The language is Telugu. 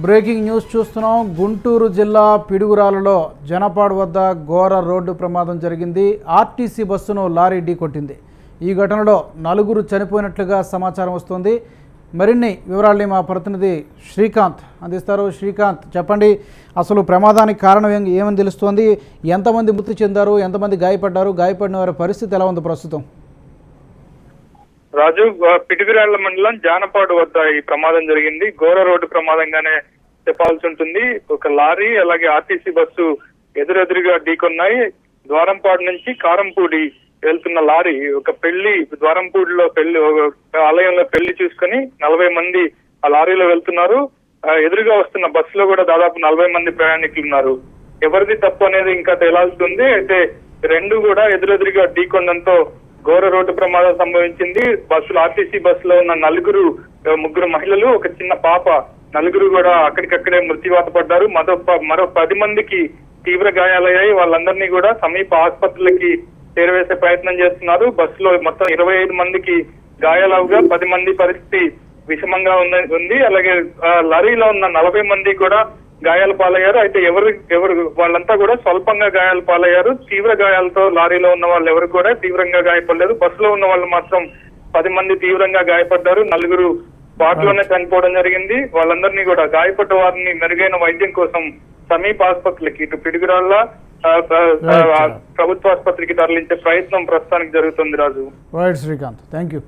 బ్రేకింగ్ న్యూస్ చూస్తున్నాం. గుంటూరు జిల్లా పిడుగురాలలో జనపాడు వద్ద ఘోర రోడ్డు ప్రమాదం జరిగింది. ఆర్టీసీ బస్సును లారీ ఢీకొట్టింది. ఈ ఘటనలో 4 చనిపోయినట్లుగా సమాచారం వస్తుంది. మరిన్ని వివరాల్ని మా ప్రతినిధి శ్రీకాంత్ అందిస్తారు. శ్రీకాంత్, చెప్పండి, అసలు ప్రమాదానికి కారణం ఏమని తెలుస్తోంది? ఎంతమంది మృతి చెందారు, ఎంతమంది గాయపడ్డారు, గాయపడిన వారి పరిస్థితి ఎలా ఉంది ప్రస్తుతం? రాజు, పిడుగురాళ్ల మండలం జానపాడు వద్ద ఈ ప్రమాదం జరిగింది. ఘోర రోడ్డు ప్రమాదంగానే చెప్పాల్సి ఉంటుంది. ఒక లారీ అలాగే ఆర్టీసీ బస్సు ఎదురెదురుగా ఢీకొన్నాయి. ద్వారంపాడు నుంచి కారంపూడి వెళ్తున్న లారీ ఒక ద్వారంపూడిలో ఆలయంలో పెళ్లి చూసుకుని 40 మంది ఆ లారీలో వెళ్తున్నారు. ఎదురుగా వస్తున్న బస్సులో కూడా దాదాపు 40 మంది ప్రయాణికులు ఉన్నారు. ఎవరిది తప్పు అనేది ఇంకా తేలాల్సింది. అయితే రెండు కూడా ఎదురెదురుగా ఢీకొనడంతో ఘోర రోడ్డు ప్రమాదం సంభవించింది. ఆర్టీసీ బస్సులో ఉన్న 3 మహిళలు, ఒక చిన్న పాప, 4 కూడా అక్కడికక్కడే మృత్యువాత పడ్డారు. మరో 10 మందికి తీవ్ర గాయాలయ్యాయి. వాళ్ళందరినీ కూడా సమీప ఆసుపత్రులకి చేరవేసే ప్రయత్నం చేస్తున్నారు. బస్సులో మొత్తం 25 మందికి గాయాలవగా 10 మంది పరిస్థితి విషమంగా ఉంది. అలాగే లారీలో ఉన్న 40 మంది కూడా గాయాల పాలయ్యారు. అయితే వాళ్ళంతా కూడా స్వల్పంగా గాయాల పాలయ్యారు. తీవ్ర గాయాలతో లారీలో ఉన్న వాళ్ళు ఎవరు కూడా తీవ్రంగా గాయపడలేదు. బస్సులో ఉన్న వాళ్ళు మాత్రం 10 మంది తీవ్రంగా గాయపడ్డారు. 4 స్పాట్లోనే చనిపోవడం జరిగింది. వాళ్ళందరినీ కూడా గాయపడ్డ వారిని మెరుగైన వైద్యం కోసం సమీప ఆసుపత్రికి, ఇటు పిడుగురాళ్ళ ప్రభుత్వ ఆసుపత్రికి తరలించే ప్రయత్నం ప్రస్తుతానికి జరుగుతుంది. రాజు, శ్రీకాంత్, థ్యాంక్ యూ.